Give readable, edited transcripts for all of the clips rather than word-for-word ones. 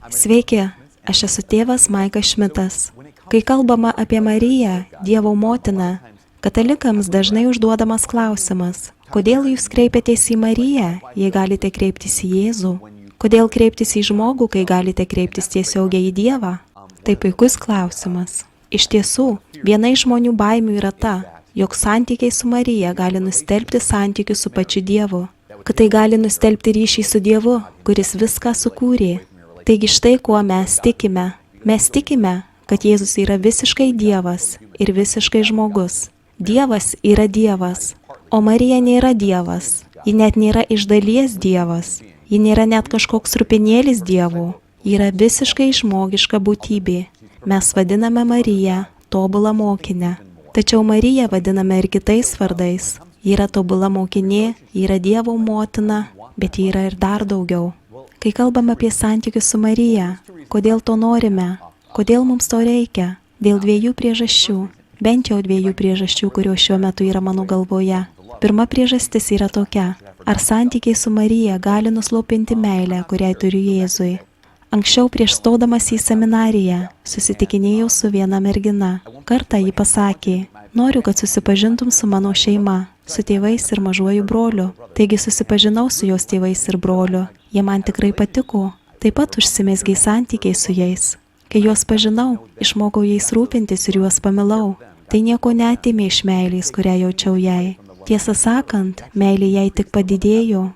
Sveiki, aš esu tėvas Maikas Šmitas. Kai kalbama apie Mariją, Dievo motiną, katalikams dažnai užduodamas klausimas, kodėl jūs kreipiatės į Mariją, jei galite kreiptis į Jėzų? Kodėl kreiptis į žmogų, kai galite kreiptis tiesiogiai į Dievą? Tai puikus klausimas. Iš tiesų, viena iš žmonių baimių yra ta, jog santykiai su Marija gali nustelbti santykius su pačiu Dievu, kad tai gali nustelbti ryšį su Dievu, kuris viską sukūrė. Taigi štai kuo mes tikime. Mes tikime, kad Jėzus yra visiškai Dievas ir visiškai žmogus. Dievas yra Dievas, o Marija nėra Dievas. Ji net nėra iš dalies Dievas. Ji nėra net kažkoks rūpinėlis Dievų. Ji yra visiškai žmogiška būtybė. Mes vadiname Mariją tobulą mokinę. Tačiau Mariją vadiname ir kitais vardais. Ji yra tobula mokinė, ji yra Dievo motina, bet ji yra ir dar daugiau. Kai kalbame apie santykius su Marija, kodėl to norime? Kodėl mums to reikia? Dėl dviejų priežasčių. Bent jau dviejų priežasčių, kurios šiuo metu yra mano galvoje. Pirma priežastis yra tokia. Ar santykiai su Marija gali nuslopinti meilę, kuriai turiu Jėzui? Anksčiau prieš stodamas į seminariją susitikinėjau su viena mergina. Kartą ji pasakė, noriu, kad susipažintum su mano šeima, su tėvais ir mažuoju broliu. Taigi susipažinau su jos tėvais ir broliu. Jie man tikrai patiko. Taip pat užsimezgė santykiai su jais. Kai juos pažinau, išmokau jais rūpintis ir juos pamilau. Tai nieko neatėmė iš meilės, kurią jaučiau jai. Tiesą sakant, meilė jai tik padidėjo.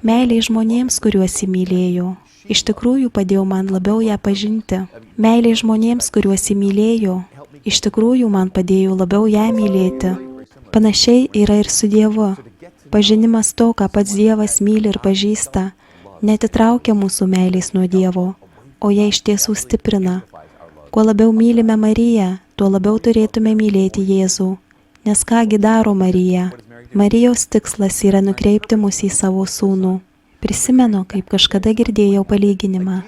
Meilė žmonėms, kuriuos įmylėjau. Iš tikrųjų padėjo man labiau ją pažinti. Meilė žmonėms, kuriuos įmylėjau. Iš tikrųjų man padėjo labiau ją mylėti. Panašiai yra ir su Dievu. Pažinimas to, ką pats Dievas myli ir pažįsta, neatitraukia mūsų meilės nuo Dievo, o ją iš tiesų stiprina. Kuo labiau mylime Mariją, tuo labiau turėtume mylėti Jėzų. Nes kągi daro Marija? Marijos tikslas yra nukreipti mus į savo sūnų. Prisimenu, kaip kažkada girdėjau palyginimą,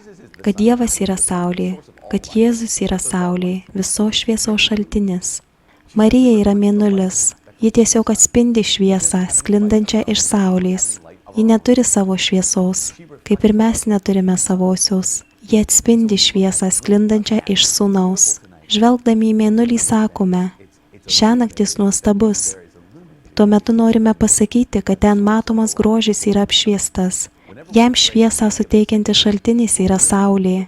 kad Dievas yra saulė, kad Jėzus yra saulė, visos šviesos šaltinis. Marija yra mėnulis. Ji tiesiog atspindi šviesą, sklindančią iš saulės. Ji neturi savo šviesos, kaip ir mes neturime savosios. Ji atspindi šviesą, sklindančią iš sūnaus. Žvelgdami į mėnulį sakome, šiąnaktis nuostabus. Tuo metu norime pasakyti, kad ten matomas grožis yra apšviestas. Jam šviesą suteikiantis šaltinis yra saulė.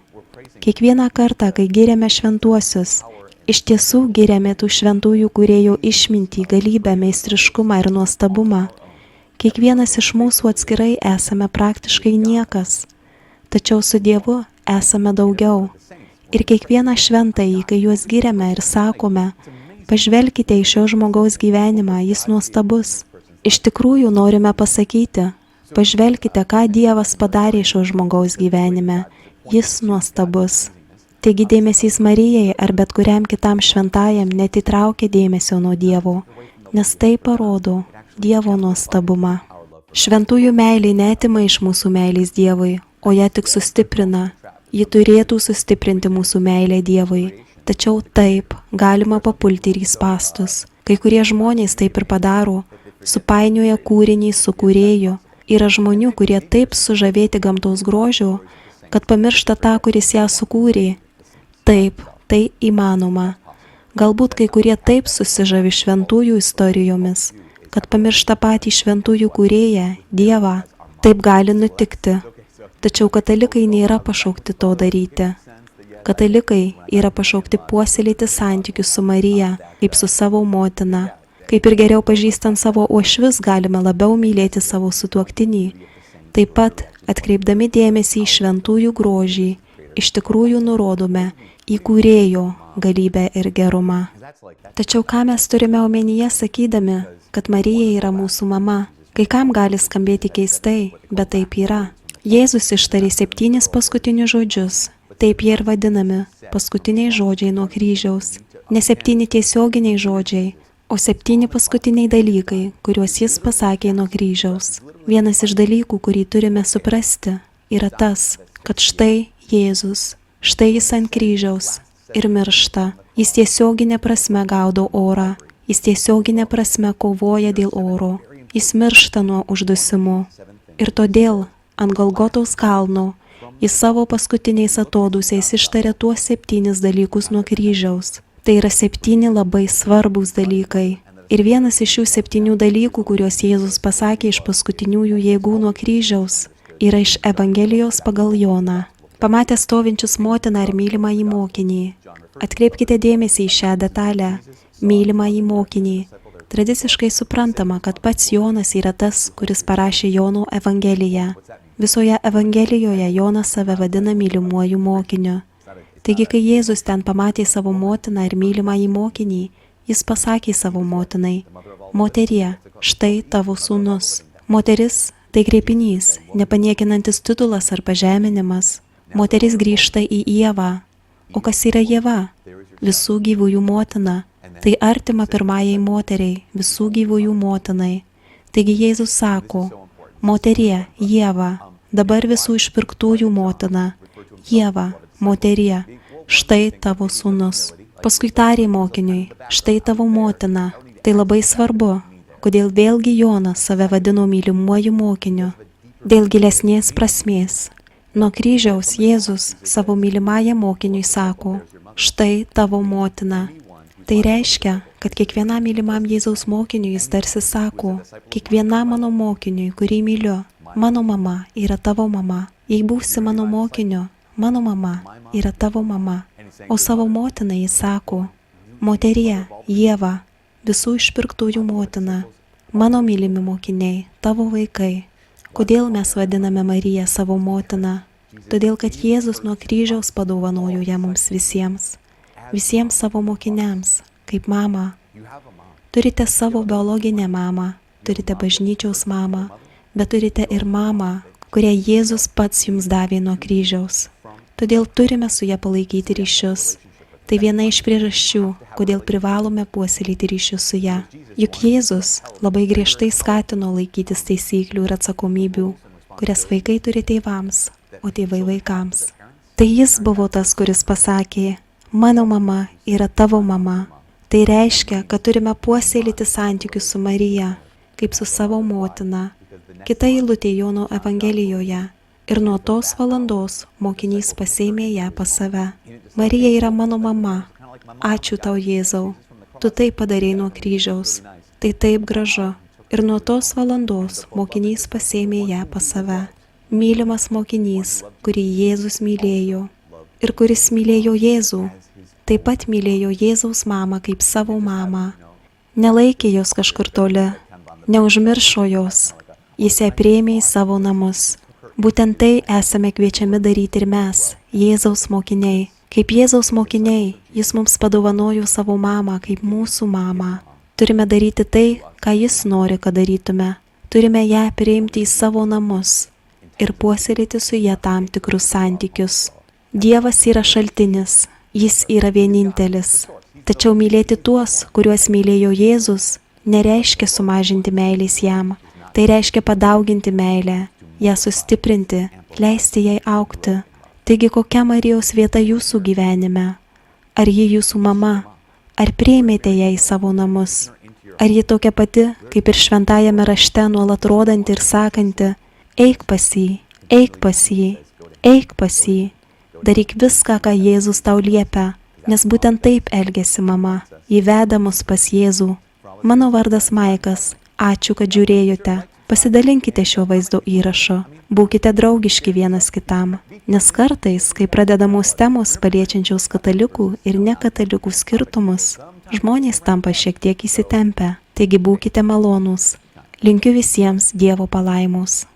Kiekvieną kartą, kai giriame šventuosius, iš tiesų giriame tų šventųjų kūrėjų išmintį, galybę, meistriškumą ir nuostabumą. Kiekvienas iš mūsų atskirai esame praktiškai niekas, tačiau su Dievu esame daugiau. Ir kiekvieną šventąjį, kai juos giriame ir sakome, pažvelkite į šio žmogaus gyvenimą, jis nuostabus. Iš tikrųjų norime pasakyti, pažvelkite, ką Dievas padarė šio žmogaus gyvenime, jis nuostabus. Taigi dėmesys Marijai ar bet kuriam kitam šventajam netitraukia dėmesio nuo Dievo, nes tai parodo Dievo nuostabumą. Šventųjų meilė neatima iš mūsų meilės Dievui, o ją tik sustiprina. Ji turėtų sustiprinti mūsų meilę Dievui. Tačiau taip, galima papulti ir į spąstus. Kai kurie žmonės taip ir padaro, supainioja kūrinį su kūrėju. Yra žmonių, kurie taip sužavėti gamtos grožiu, kad pamiršta tą, kuris ją sukūrė. Taip, tai įmanoma. Galbūt kai kurie taip susižavi šventųjų istorijomis, kad pamiršta patį šventųjų kūrėją, Dievą. Taip gali nutikti. Tačiau katalikai nėra pašaukti to daryti. Katalikai yra pašaukti puoselėti santykius su Marija, kaip su savo motina. Kaip ir geriau pažįstant savo uošvius, galime labiau mylėti savo sutuoktinį. Taip pat, atkreipdami dėmesį į šventųjų grožį, iš tikrųjų nurodome į kūrėjo galybę ir gerumą. Tačiau ką mes turime omenyje sakydami, kad Marija yra mūsų mama? Kai kam gali skambėti keistai, bet taip yra. Jėzus ištarė 7 paskutinius žodžius. Taip jie ir vadinami paskutiniai žodžiai nuo kryžiaus. Ne 7 tiesioginiai žodžiai, o 7 paskutiniai dalykai, kuriuos jis pasakė nuo kryžiaus. Vienas iš dalykų, kurį turime suprasti, yra tas, kad štai Jėzus, štai jis ant kryžiaus ir miršta. Jis tiesioginė prasme gaudo orą, jis tiesioginė prasme kovoja dėl oro. Jis miršta nuo uždusimų. Ir todėl ant Golgotos kalno Jis savo paskutiniais atodūsiais ištarė tuos 7 dalykus nuo kryžiaus. Tai yra 7 labai svarbūs dalykai. Ir vienas iš šių 7 dalykų, kuriuos Jėzus pasakė iš paskutiniųjų jėgų nuo kryžiaus, yra iš Evangelijos pagal Joną. Pamatę stovinčius motiną ir mylimąjį mokinį. Atkreipkite dėmesį į šią detalę. Mylimąjį mokinį. Tradiciškai suprantama, kad pats Jonas yra tas, kuris parašė Jono Evangeliją. Visoje Evangelijoje Jonas save vadina mylimuoju mokiniu. Taigi, kai Jėzus ten pamatė savo motiną ir mylimąjį mokinį, jis pasakė savo motinai: Moterie, štai tavo sūnus. Moteris — tai kreipinys, nepaniekinantis titulas ar pažeminimas. Moteris grįžta į Ievą. O kas yra Ieva? Visų gyvųjų motina. Tai artima pirmajai moteriai, visų gyvųjų motinai. Taigi Jėzus sako: Moterie, Ieva, dabar visų išpirktųjų motina. Ieva, moterie, štai tavo sūnus. Paskui tarė mokiniui: štai tavo motina. Tai labai svarbu. Kodėl vėlgi Jonas save vadino mylimuoju mokiniu? Dėl gilesnės prasmės. Nuo kryžiaus Jėzus savo mylimąją mokiniui sako: štai tavo motina. Tai reiškia, kad kiekvienam mylimam Jėzaus mokiniui jis tarsi sako: kiekvienam mano mokiniui, kurį myliu, mano mama yra tavo mama. Jei būsi mano mokiniu, mano mama yra tavo mama. O savo motinai jis sako: Moterie, Ieva, visų išpirktųjų motina, mano mylimi mokiniai, tavo vaikai. Kodėl mes vadiname Mariją savo motiną? Todėl, kad Jėzus nuo kryžiaus padovanojo ją mums visiems. Visiems savo mokiniams, kaip mamą. Turite savo biologinę mamą, turite bažnyčiaus mamą, bet turite ir mamą, kurią Jėzus pats jums davė nuo kryžiaus. Todėl turime su ja palaikyti ryšius. Tai viena iš priežasčių, kodėl privalome puoselėti ryšius su ja. Juk Jėzus labai griežtai skatino laikytis taisyklių ir atsakomybių, kurias vaikai turi tėvams, o tėvai vaikams. Tai jis buvo tas, kuris pasakė: mano mama yra tavo mama. Tai reiškia, kad turime puoselėti santykius su Marija, kaip su savo motina. Kita eilutė Jono Evangelijoje. Ir nuo tos valandos mokinys pasėmė ją pas save. Marija yra mano mama. Ačiū tau, Jėzau. Tu tai padarei nuo kryžiaus. Tai taip gražu. Ir nuo tos valandos mokinys pasėmė ją pas save. Mylimas mokinys, kurį Jėzus mylėjo. Ir kuris mylėjo Jėzų, taip pat mylėjo Jėzaus mamą kaip savo mamą. Nelaikė jos kažkur toli, neužmiršo jos. Jis ją priėmė į savo namus. Būtent tai esame kviečiami daryti ir mes, Jėzaus mokiniai. Kaip Jėzaus mokiniai, jis mums padovanojo savo mamą kaip mūsų mamą. Turime daryti tai, ką jis nori, kad darytume. Turime ją priimti į savo namus ir puoselėti su ja tam tikrus santykius. Dievas yra šaltinis, jis yra vienintelis. Tačiau mylėti tuos, kuriuos mylėjo Jėzus, nereiškia sumažinti meilės jam. Tai reiškia padauginti meilę, ją sustiprinti, leisti jai augti. Taigi kokia Marijos vieta jūsų gyvenime? Ar ji jūsų mama? Ar priėmėte ją į savo namus? Ar ji tokia pati, kaip ir šventajame rašte nuolat rodanti ir sakanti: eik pas jį, eik pas jį, eik pas jį. Daryk viską, ką Jėzus tau liepia, nes būtent taip elgėsi mama. Ji veda mus pas Jėzų. Mano vardas Maikas. Ačiū, kad žiūrėjote. Pasidalinkite šio vaizdo įrašo. Būkite draugiški vienas kitam. Nes kartais, kai pradedamos temos paliečiančios katalikų ir nekatalikų skirtumus, žmonės tampa šiek tiek įsitempę. Taigi būkite malonūs. Linkiu visiems Dievo palaimos.